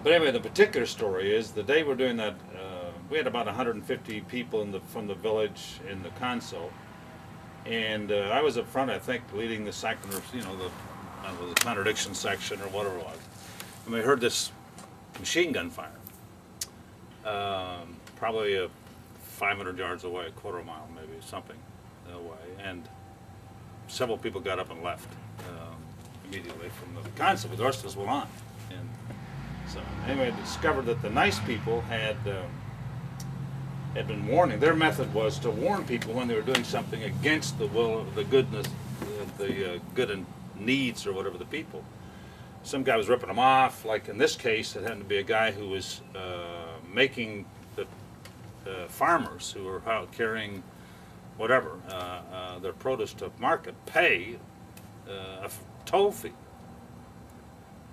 But anyway, the particular story is the day we're doing that. We had about 150 people from the village in the console, and I was up front, I think, leading the section, the contradiction section or whatever it was. And we heard this machine gun fire, probably 500 yards away, a quarter mile maybe, something away, and several people got up and left immediately from the console, but the rest of us went on. And so anyway, I discovered that the nice people had been warning. Their method was to warn people when they were doing something against the will, the goodness, the good and needs or whatever of the people. Some guy was ripping them off. Like in this case, it happened to be a guy who was making the farmers who were out carrying whatever their produce to market pay a toll fee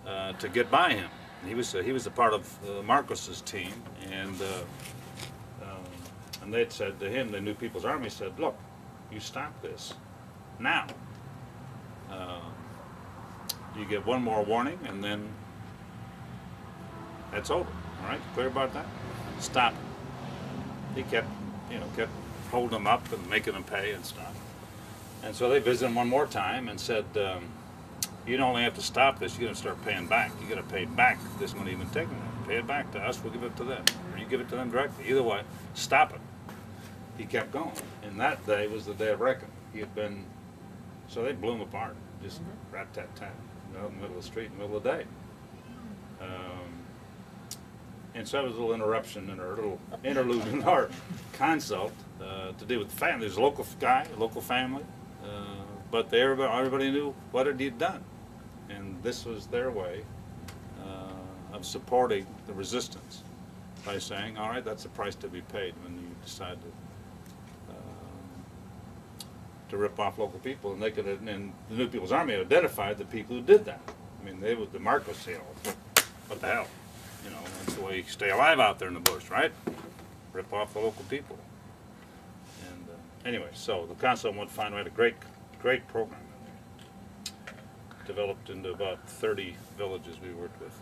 to get by him. And he was a part of Marcos's team, and they'd said to him, the New People's Army said, "Look, you stop this now. You get one more warning, and then that's over. All right, clear about that? Stop it." He kept holding them up and making them pay and stuff. And so they visited him one more time and said, "You don't only have to stop this, you're going to start paying back. You're going to pay back this money you've been taking. Pay it back to us, we'll give it to them. Or you give it to them directly. Either way, stop it." He kept going. And that day was the day of reckoning. He had been, so they blew him apart. Just rat-tat-tat, out in the middle of the street, in the middle of the day. And so that was a little interruption in our little interlude in our consult to do with the family. There's a local guy, a local family, but everybody knew what he had done. And this was their way of supporting the resistance by saying, all right, that's the price to be paid when you decide to rip off local people. And and the New People's Army had identified the people who did that. I mean, they were the Marcos say, what the hell? That's the way you stay alive out there in the bush, right? Rip off the local people. And anyway, so the council went fine. We had a great program in there. Developed into about 30 villages we worked with.